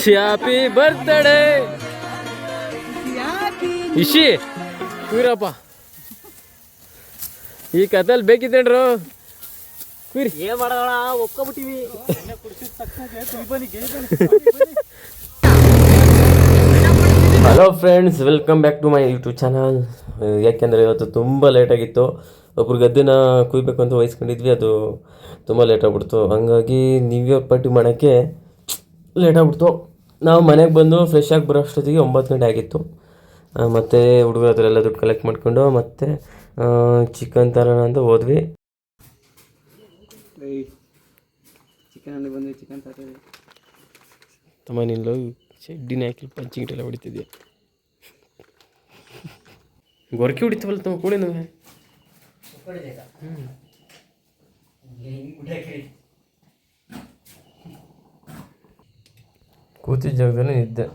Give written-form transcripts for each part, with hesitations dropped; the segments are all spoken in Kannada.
Happy birthday is she ಕುಯ್ರಪ್ಪ. ಈ ಕಥೆಯಲ್ಲಿ ಬೇಕಿತ್ತೇನ್ರು ಕುಯ್ರಿ. ಏನ್ ಮಾಡೋಣ ಒಪ್ಕೊಬಿಟ್ಟಿವಿ. Hello friends, welcome back to my YouTube channel. ಯಾಕೆಂದರೆ ಇವತ್ತು ತುಂಬ ಲೇಟಾಗಿತ್ತು. ಒಬ್ರು ಗದ್ದೆನ ಕುಯ್ಬೇಕು ಅಂತ ವಹಿಸ್ಕೊಂಡಿದ್ವಿ, ಅದು ತುಂಬ ಲೇಟಾಗ್ಬಿಡ್ತು. ಹಂಗಾಗಿ ನ್ಯೂ ಇಯರ್ ಪಾರ್ಟಿ ಮಾಡೋಕ್ಕೆ ಲೇಟಾಗ್ಬಿಡ್ತು. ನಾವು ಮನೆಗೆ ಬಂದು ಫ್ರೆಶ್ ಆಗಿ ಬರೋ ಅಷ್ಟೊತ್ತಿಗೆ 9 ಗಂಟೆ ಆಗಿತ್ತು. ಮತ್ತು ಹುಡುಗರ ಹತ್ರ ಎಲ್ಲ ದುಡ್ಡು ಕಲೆಕ್ಟ್ ಮಾಡಿಕೊಂಡು ಮತ್ತೆ ಚಿಕನ್ ತರೋಣ ಅಂತ ಹೋದ್ವಿ. ಚಿಕನ್ ಅಂಗಡಿ ಬಂದ್ವಿ, ಚಿಕನ್ ತರ್ತೀವಿ. ತಮ್ಮ ನಿಲ್ಲು ಚಡ್ಡಿನ ಹಾಕಿ ಪಂಚಿಂಗ್ ಎಲ್ಲ ಹೊಡಿತಿದ್ದೆ. ಗೊರಕೆ ಹೊಡಿತೀವಲ್ಲ ತಮ್ಮ ಕೂಡ ನಾವು. ಕೂತಿದ್ದ ಜಾಗದಲ್ಲಿ ನಿದ್ದೆ.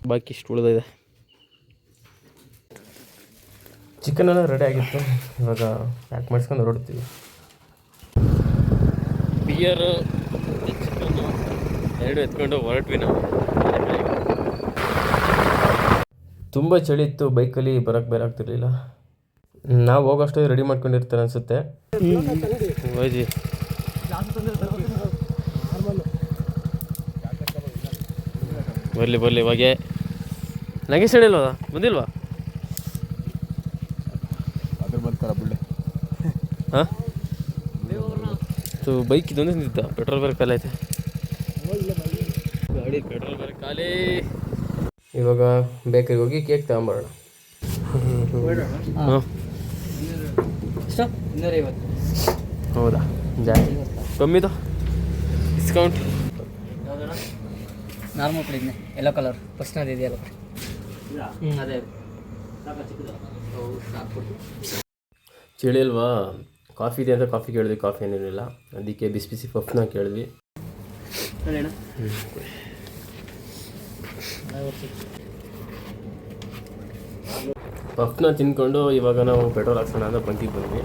ಬಾಕಿ ಇಷ್ಟು ಉಳಿದಿದೆ. ಚಿಕನ್ ಎಲ್ಲ ರೆಡಿ ಆಗಿತ್ತು. ಇವಾಗ ಪ್ಯಾಕ್ ಮಾಡಿಸ್ಕೊಂಡು ಹೊರಡ್ತೀವಿ. ಬಿಯರು ಚಿಕನ್ನು ಎರಡು ಎತ್ಕೊಂಡು ಹೊರಟ್ವಿ ನಾವು. ತುಂಬ ಚಳಿ ಇತ್ತು, ಬೈಕಲ್ಲಿ ಬರೋಕ್ಕೆ ಬೇರೆ ಆಗ್ತಿರ್ಲಿಲ್ಲ. ನಾವು ಹೋಗೋಷ್ಟು ರೆಡಿ ಮಾಡ್ಕೊಂಡಿರ್ತಾರೆ ಅನಿಸುತ್ತೆ. ಹೋಯ್ಜಿ ಬರಲಿ ಇವಾಗೆ. ನಾಗೇಶ್ ಹೇಳಿಲ್ವ, ಬಂದಿಲ್ವಾ? ಹಾಂ, ಬೈಕ್ ಇದೊಂದೇ ನಿಂತಿದ್ದ. ಪೆಟ್ರೋಲ್ ಬೇರೆ ಖಾಲಿ ಐತೆ. ಗಾಡಿ ಪೆಟ್ರೋಲ್ ಬೇರೆ ಖಾಲಿ. ಇವಾಗ ಬೇಕರಿಗೆ ಹೋಗಿ ಕೇಕ್ ತಗೊಂಬರೋಣ. ಹಾಂ, ಹೌದಾ? ಜಾಸ್ತಿ ಕಮ್ಮಿದು ಡಿಸ್ಕೌಂಟ್. ನಾರ್ಮಲ್ ಕೊಡಿದ್ನೆ, ಯೆಲ್ಲೋ ಕಲರ್ ಫಸ್ಟ್ ಇದೆಯಲ್ಲ ಅದೇ. ಚಳಿ ಅಲ್ವಾ, ಕಾಫಿ ಇದೆ ಅಂತ ಕಾಫಿ ಕೇಳಿದ್ವಿ. ಕಾಫಿ ಏನಿರಲಿಲ್ಲ, ಅದಕ್ಕೆ ಬಿಸಿ ಬಿಸಿ ಪಫ್ನ ಕೇಳಿದ್ವಿ. ಪಫ್ನ ತಿನ್ಕೊಂಡು ಇವಾಗ ನಾವು ಪೆಟ್ರೋಲ್ ಹಾಕ್ಸೋಣ ಅಂತ ಬಂಕಿಗೆ ಬಂದ್ವಿ.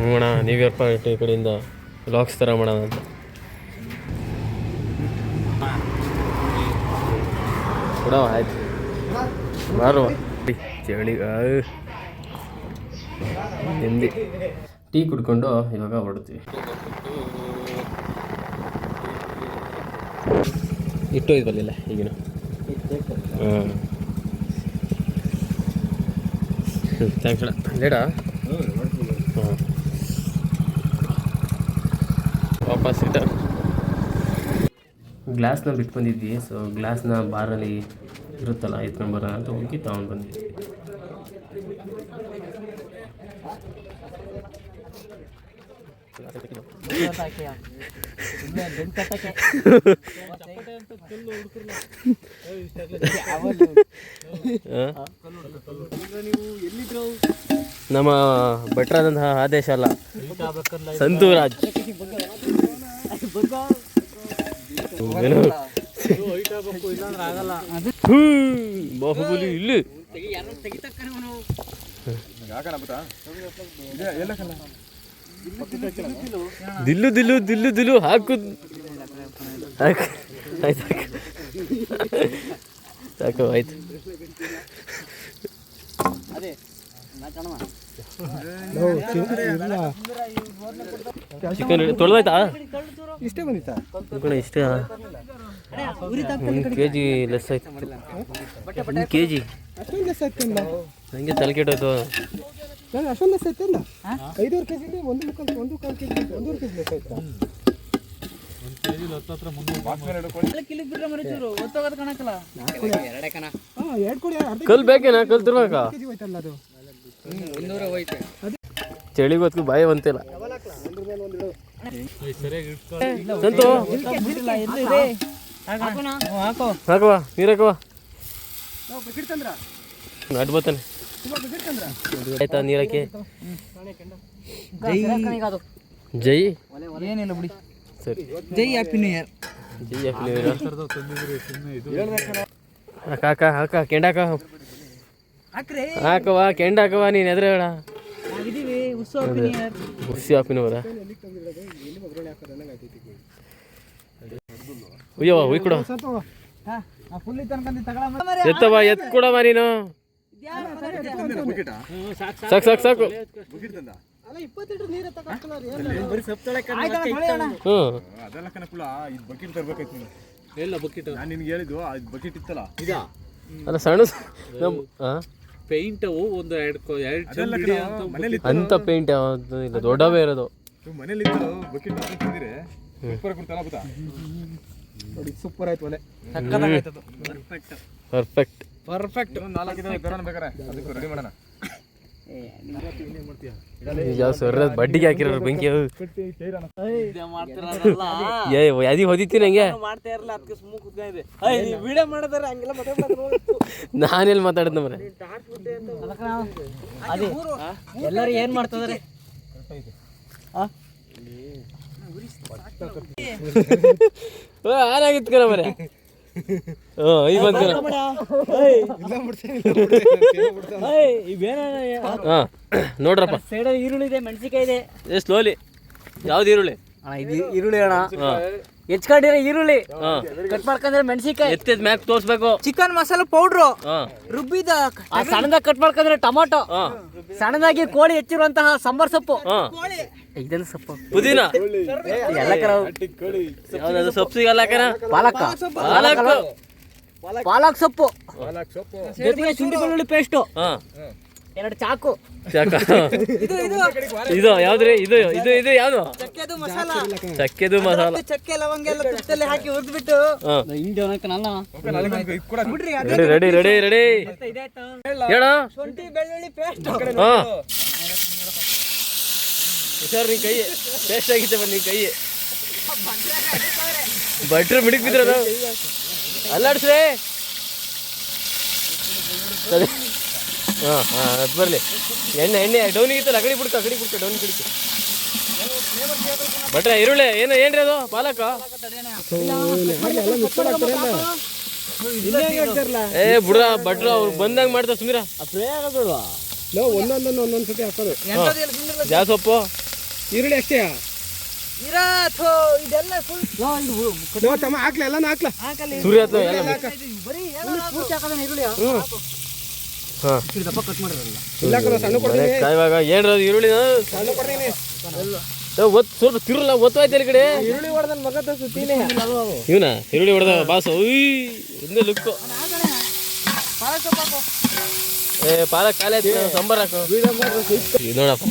ನೋಡೋಣ ನ್ಯೂ ಇಯರ್ ಪಾರ್ಟಿ ಕಡೆಯಿಂದ ವ್ಲಾಗ್ಸ್ ಥರ ಮಾಡೋಣ ಅಂತ. ಕೊಡವ ಆಯ್ತು, ಬಾರುವ. ಚಳಿ ನೆಮ್ಮದಿ. ಟೀ ಕುಡ್ಕೊಂಡು ಇವಾಗ ಹೊರಡ್ತೀವಿ. ಇಟ್ಟು ಇದು ಬರಲಿಲ್ಲ ಈಗಿನ. ಹಾಂ, ಥ್ಯಾಂಕ್ಸ್ ಅಣ್ಣ. ಲೇಡಾ? ಹಾಂ, ವಾಪಸ್ ರಿಟರ್ನ್. ಗ್ಲಾಸ್ನ ಬಿಟ್ಟು ಬಂದಿದ್ವಿ. ಸೊ ಗ್ಲಾಸ್ನ ಬಾರಲ್ಲಿ ಇರುತ್ತಲ್ಲ, ಎತ್ಕೊಂಡು ಬರೋಣ ಅಂತ ಹೋಗಿ ತಗೊಂಡು ಬಂದ್ವಿ. ನಮ್ಮ ಭಟ್ರಾದಂತಹ ಆದೇಶ ಅಲ್ಲ, ಸಂತೂರಾಜ್. ಬಾಹುಬಲಿ ಇಲ್ಲಿ ದಿಲ್ಲು ದಿಲ್ಲು ದಿಲ್ಲು ದಿಲ್ಲು ಹಾಕು. ಆಯ್ತು ಸಾಕು, ಆಯ್ತು. ಚಿಕನ್ ತೊಳೆದಾಯ್ತಾ? ಇಷ್ಟೇ ಬಂದಿತ್ತಾ? ಇಷ್ಟೇ. 1 kg ಲೆಸ್ ಆಯ್ತು. 1 kg ಅಷ್ಟೊಂದು ಲೆಸ್ ಆಯ್ತು. ನನಗೆ ತಲೆ ಕೆಟ್ಟೋಯ್ತು. ನಾನು ಅಷ್ಟೊಂದು ಲೆಸ್ ಆಯ್ತಲ್ಲ. 5.5 kg 1 kg ಲೆಸ್ ಆಯ್ತಾ? 1 kg 10 ಹತ್ರ 300 ಕಿಲೋ ಬಿಟ್ರೆ ಮರಿಚೂರು ಒತ್ತೋಗೋದು ಕಾಣಕಲ್ಲ. 2 ಕಣ. ಹಾಂ, 2 ಕೊಡಿ. ಕಲ್ ಬೇಕೇನಾ? ಕಲ್ ತಿರ್ಬೇಕಾ? kg ಹೋಯ್ತಲ್ಲ ಅದು. 100 ಹೋಯ್ತು. ಚಳಿಗೆ ಹೊತ್ತು ಬಾಯಿ ಬಂತಿಲ್ಲ. ಸಂತು ಹಾಕುವ, ನೀರು ಹಾಕುವ. ಅಡ್ ಬರ್ತಾನೆ. ಆಯ್ತಾ ನೀರಕ್ಕೆ? ಜೈ ಏನಿಲ್ಲ ಬಿಡಿ. ಸರಿ, ಜೈ ಹ್ಯಾಪಿ ನ್ಯೂ ಇಯರ್. ಜೈ ಹ್ಯಾಪಿ ನ್ಯೂ ಇಯರ್. ಹಾಕ ಹಾಕ ಹಾಕ ಕೆಂಡಾಕ. ಹಾಕ್ರಿ ಹಾಕವ ಕೆಂಡ ಹಾಕವ ನೀನು ಎದ್ರೆ ಬೇಡ ನಾವಿದೀವಿ ಉತ್ಸವ opinion. ಹುಸಿ ಹಾಪಿನವರ ಅಯ್ಯವ ಹುಯ್ ಕೊಡ ಹಾ ಆ ಫುಲ್ ತನಕ ತಗೊಳ ಎತ್ತವ ಎತ್ ಕೊಡವ ನೀನು ಸಾಕು ಸಾಕು ಸಾಕು ಅಲ್ಲ 20 ಲೀಟರ್ ನೀರು ತಗೊಳ್ತಾರ ಹ್ಞೂ ಅದೆಲ್ಲ ಕನಕುಳ ಇದು ಬಕೆಟ್ ತರ್ಬೇಕಾಯ್ತು ನೀನು ಎಲ್ಲ ಬಕೆಟ್ ನಾನು ನಿನ್ಗೆ ಹೇಳಿದ್ದು ಅದು ಬಕೆಟ್ ಇತ್ತಲ್ಲ ಇದಾ ಅಲ್ಲ ಸಣ್ಣ ನಮ್ಮ ಪೇಂಟ್ ಅವು ಒಂದು ಅದೆಲ್ಲ ಎರಡು ಮನೇಲಿ ಅಂತ ಪೇಂಟ್ ಯಾವುದು ಇಲ್ಲ ದೊಡ್ಡವೇ ಇರೋದು ಮನೇಲಿ ಇತ್ತು ಬಕೆಟ್ ತಂದಿದ್ರೆ ಸೂಪರ್ ಕೊಡ್ತಲ್ಲ ಬತ್ತಾ ನೋಡಿ ಸೂಪರ್ ಆಯ್ತು ಒಲೆ ಪರ್ಫೆಕ್ಟ್ ಪರ್ಫೆಕ್ಟ್ ಇನ್ನೊಂದು 4 ಇದಾವೆ ತರೋಣ ಬೇಕಾರೆ ಅದಕ್ಕೆ ರೆಡಿ ಮಾಡೋಣ ಯಾವ ಸರ್ ಬಡ್ಡಿಗೆ ಹಾಕಿರೋ ಬೆಂಕಿ ಅವು. ಮಾಡ್ತಿರಲ್ಲ ಏ ಅದಿ ಹೊದಿತೀನಿ ಹಂಗೆ ಮಾಡ್ತಾ ಇರಲ್ಲ ಅದಕ್ಕೆ ಸುಮ್ಮನೆ ಕೂತ್ಕೊಂಡಿದೆ ನೀವು ವಿಡಿಯೋ ಮಾಡಿದಾರೆ ಹಂಗೆಲ್ಲ ನಾನೆಲ್ಲಿ ಮಾತಾಡಿದ್ನ ಮರೆ ಅದೇ ಎಲ್ಲರೂ ಏನ್ ಮಾಡ್ತಿದಾರೆ ಆನಾಗಿತ್ತು ಕಣ ಮರೆ ಹ್ಞೂ ಈಗ ಬಂತು ಹಾಂ ನೋಡ್ರಪ್ಪ ಸೈಡಲ್ಲಿ ಈರುಳ್ಳಿ ಇದೆ ಮೆಣಸಿಕಾಯಿ ಇದೆ ಏ ಸ್ಲೋಲಿ ಯಾವ್ದು ಈರುಳ್ಳಿ ಅಣ್ಣ ಇದು ಈರುಳ್ಳಿ ಅಣ್ಣ ಹಾಂ ಹೆಚ್ಕೊಂಡಿರೋ ಈರುಳ್ಳಿ ಹಾಂ ಕಟ್ ಮಾಡ್ಕೊಂಡ್ರೆ ಮೆಣಸಿಕಾಯಿ ಎತ್ತಿದ ಮ್ಯಾಕ್ ತೋರಿಸ್ಬೇಕು ಚಿಕನ್ ಮಸಾಲ ಪೌಡ್ರು ಹಾಂ ರುಬ್ಬಿದ ಸಣ್ಣದಾಗಿ ಕಟ್ ಮಾಡ್ಕೊಂಡ್ರೆ ಟೊಮಾಟೊ ಹಾಂ ಸಣ್ಣದಾಗಿ ಕೋಳಿ ಹೆಚ್ಚಿರುವಂತಹ ಸಾಂಬಾರ್ ಸೊಪ್ಪು ಹಾಂ ಇದೆಲ್ಲ ಸೊಪ್ಪು ಪುದೀನ ಎಲ್ಲ ಕರ ಯಾವ್ದು ಸೊಪ್ಪು ಸಿಗಲ್ಲ ಕಣ ಪಾಲಕ್ ಪಾಲಕ್ ಸೊಪ್ಪು ಜೊತೆಗೆ ಶುಂಠಿ ಬೆಳ್ಳುಳ್ಳಿ ಪೇಸ್ಟು ಹಾಂ 2 ಚಾಕು ಯಾಕ ಇದು ಇದು ಇದು ಯಾವ್ದ್ರಿ ಇದು ಇದು ಇದು ಯಾವ್ದು ಚಕ್ಕೆದು ಮಸಾಲ ಚಕ್ಕೆದು ಮಸಾಲ ಚಕ್ಕೆ ಲವಂಗ ಎಲ್ಲ ತುಪ್ಪದಲ್ಲಿ ಹಾಕಿ ಹುರಿದ್ಬಿಟ್ಟು ಹಾಂ ಬಿಡ್ರಿ ರೆಡಿ ರೆಡಿ ರೆಡಿ ರೆಡಿ ಇದಾಯ್ತು ಹೇಳ ಶುಂಠಿ ಬೆಳ್ಳುಳ್ಳಿ ಪೇಸ್ಟ್ ಹಾಂ ಹುಷಾರು ನಿನ್ ಕೈ ಟೇಸ್ಟ್ ಆಗಿತ್ತೆ ಬನ್ನಿ ನಿನ್ ಕೈ ಭಟ್ರು ಮಿಡಿಕ್ ಬಿದ್ರದು ಅಲ್ಲಾಡ್ಸ್ರಿ ಹಾಂ ಹಾಂ ಅದು ಬರಲಿ ಎಣ್ಣೆ ಎಣ್ಣೆ ಡೌನಿಗೆ ಇತ್ತಲ್ಲ ಅಗಡಿ ಬಿಡ್ತು ಡೌನ್ ಬಿಡ್ತು ಭಟ್ರೆ ಈರುಳ್ಳಿ ಏನು ಏನ್ರಿ ಅದು ಪಾಲಕ ಏ ಬಿಡ್ರ ಭಟ್ರು ಅವ್ರು ಬಂದಂಗ ಮಾಡ್ತಾರೆ ಸುಮೀರ ಒಂದೊಂದೊಂದೊಂದೊಂದು ಸತಿ ಹಾಕೋದು ಯಾವ ಸೊಪ್ಪು ಈರುಳ್ಳಿ ಅಷ್ಟೇ ಇದೆಲ್ಲ ಫುಲ್ ತಮ್ಮ ಹಾಕ್ಲ ಎಲ್ಲ ಹಾಕ್ಲ ಸೂರ್ಯ ಆಯ್ತು ಎಲ್ಲ ಬರೀ ಪೂರ್ತಿ ಹಾಕೋದನ್ನ ಈರುಳ್ಳಿ ಹಾಂ ದಪ್ಪ ಕಟ್ ಮಾಡಿರಲ್ಲ ಇಲ್ಲ ಕಣ ಸಣ್ಣ ಕಾಯುವಾಗ ಏನ್ರ ಈರುಳ್ಳಿ ಸಣ್ಣ ಕೊಡ್ತೀನಿ ಸ್ವಲ್ಪ ತಿರುಲ್ಲ ಒತ್ತಾಯ್ತು ಈ ಕಡೆ ಈರುಳ್ಳಿ ಹೊಡೆದ ಮಗ ಸುತ್ತೀನಿ ಇವನ ಈರುಳ್ಳಿ ಹೊಡೆದ ಬಾಸ ಉಯ್ ಹಿಂದೆ ಲುಕ್ಕು ಏ ಪಾಲಕ್ ಖಾಲಿ ಆಯ್ತು ಸಾಂಬಾರ್ ಹಾಕು ಇದು ನೋಡಪ್ಪ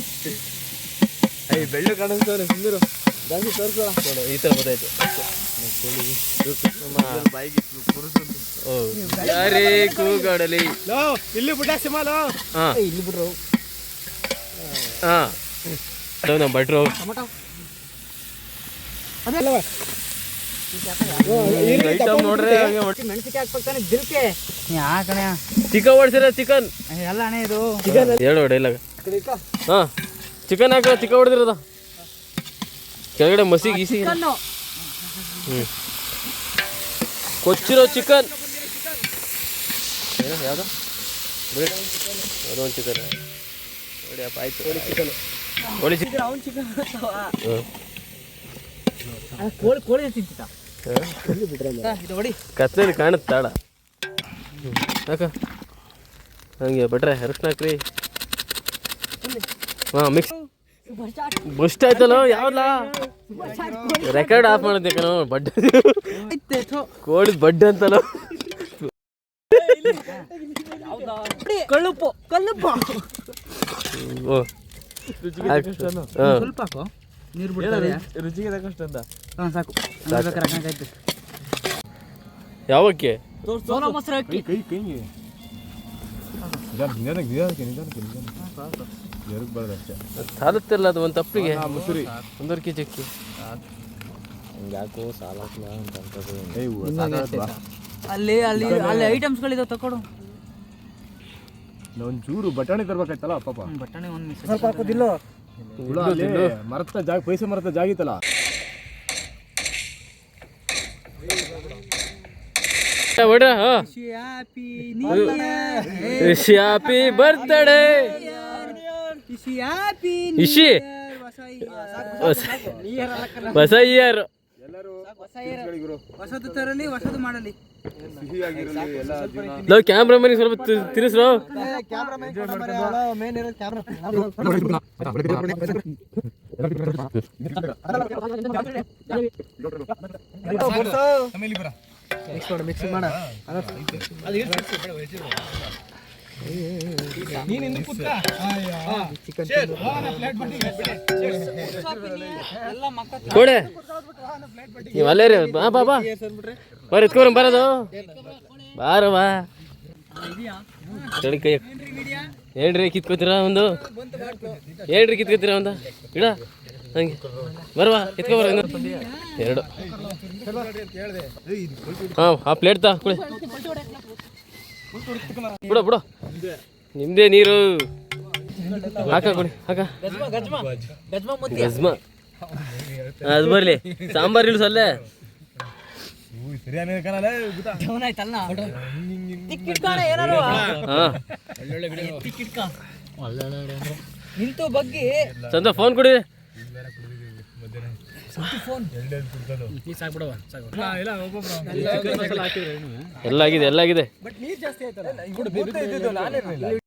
ಬೆಳ್ಳು ಕಾಣಿಸ್ತವ್ರೆ ಸುಂದರ ಜಾಸ್ತಿ ತೋರಿಸೋಣ ನೋಡು ಈ ಥರ ಗೊತ್ತಾಯ್ತು ಯಾರೇ ಕೂಗಾಡಲಿ ಇಲ್ಲಿ ಬಿಟ್ಟ ಸಿಮಾಲು ಹಾಂ ಇಲ್ಲಿ ಬಿಟ್ರು ಹಾಂ ನಮ್ಮ ಭಟ್ರು ಟೊಮಟೊ ಐಟಮ್ ನೋಡ್ರಿ ಮೆಣಸಿಕಾಯಿ ಹಾಕ್ಬೇಕಾನೆ ದಿಲ್ಕೆ ಯಾಕಣೆ ಚಿಕನ್ ಹೊಡ್ಸಿರ ಚಿಕನ್ ಎಲ್ಲ ಅಣ್ಣ ಇದು ಹೇಳು ಡೈಲಾಗ್ ಹಾಂ ಚಿಕನ್ ಹಾಕೋ ಚಿಕನ್ ಹೊಡೆದಿರೋದ ಕೆಳಗಡೆ ಮಸಿ ಗೀಸಿ ಹ್ಞೂ ಕೊಚ್ಚಿರೋ ಚಿಕನ್ ಏನು ಯಾವುದು ಬಿಡಿ ಅದೊಂದು ಚಿಕನ್ ನೋಡಿ ಅಪ್ಪ ಆಯ್ತು ಕೋಳಿ ಚಿಕನ್ ಅವ್ನು ಚಿಕನ್ ಹ್ಞೂ ಕೋಳಿ ತಿಂತಿತ್ತ ಇದು ಹೊಡಿ ಕತ್ಲೇಲಿ ಕಾಣುತ್ತೆ ತಾಡ ಯಾಕ ಹಂಗೆ ಬಿಟ್ರೆ ಅರಿಶಿನ ಹಾಕ್ರಿ ಹಾಂ ಮಿಕ್ಸ್ ಬಸ್ಟ್ ಆಯ್ತಲ್ಲ ಯಾವ್ದಲ್ಲ ರೆಕಾರ್ಡ್ ಆಫ್ ಮಾಡಿದ್ದೆ ಕಣ ಬಡ್ ಕೋಳಿ ಬಡ್ ಅಂತಲ್ಲ ಕಳ್ಳುಪ್ಪು ಓ ಹಾಂ ಸ್ವಲ್ಪ ಹಾಕು ನೀರು ಬಿಡ್ತಾರೆ ರುಚಿಗೆ ತಕ್ಕಷ್ಟು ಅಂತ ಹಾಂ ಸಾಕು ಬೇಕಾದ್ರೆ ಯಾವಕ್ಕೆ ಸೋನಾ ಮೊಸರು ಹಾಕಿ ಕೈ ನಿಧಾನಕ್ಕೆ ಜರುಗ್ ಬರೋದು ಅಷ್ಟೇ ಸಾಲುತ್ತಿಲ್ಲ ಅದು ಒಂದು ತಪ್ಪಿಗೆ ಮುಸುರಿ ಒಂದೂವರೆ ಕೆ ಜಿ ಅಕ್ಕಿ ಯಾಕೋ ಸಾಲ ಅಲ್ಲಿ ಅಲ್ಲಿ ಅಲ್ಲಿ ಐಟಮ್ಸ್ಗಳಿದಾವೆ ತಕೊಡು ಒಂಚೂರು ಬಟಾಣಿ ತರ್ಬೇಕಾಯ್ತಲ್ಲ ಪಾಪ ಬಟಾಣಿ ಒಂದು ಸ್ವಲ್ಪ ಹಾಕೋದಿಲ್ಲ ಮರತ ಜಾಗ ಪೈಸೆ ಮರತ ಜಾಗ ಇತ್ತಲ್ಲ ಹೊಡ್ರ ಹಾ happy happy birthday happy is she ಹೊಸ ಇಯರ್ ಹೊಸದು ತರಲಿ ಹೊಸದು ಮಾಡಲಿ. ಸಿಹಿಯಾಗಿರಲಿ ಎಲ್ಲ ಜೀವನ. ನಾವು ಕ್ಯಾಮ್ರಾಮನಿಗೆ ಸ್ವಲ್ಪ ತಿರ್ಸ್ರು. ಮಿಕ್ಸ್ ಮಾಡ ಕೊಡೆ ನೀವು ಅಲ್ಲೇ ರೀ. ಬಾ ಬಾ ಬಾ ಬರ್ರಿ ಎತ್ಕೊಬರ ಬರೋದು ಬಾರವ ತಡಿ ಕೈ ಹೇಳ್ರಿ ಕಿತ್ಕೋತೀರಾ ಒಂದು ಹೇಳ್ರಿ ಕಿತ್ಕೋತೀರಾ ಒಂದು ಇಡ ಹಂಗೆ ಬರವಾ ಎತ್ಕೊಬರ ಎರಡು ಹಾಂ ಆ ಪ್ಲೇಟ್ ತಾ ಕುಡಿ ಬಿಡ ಬಿಡ ನಿಮ್ದೇ ನೀರು ಹಾಕ ಕೊಡಿ ಹಾಕ ಗಜ್ಮ ಅದು ಬರಲಿ ಸಾಂಬಾರು ಇಳಿಸು ಅಲ್ಲೇ ನಿಂತು ಬಗ್ಗೆ ಚಂದ ಫೋನ್ ಕೊಡಿ ಎಲ್ಲ ಆಗಿದೆ ಎಲ್ಲ ಆಗಿದೆ. ಬಟ್ ನೀರ್ ಜಾಸ್ತಿ ಆಯ್ತಲ್ಲ.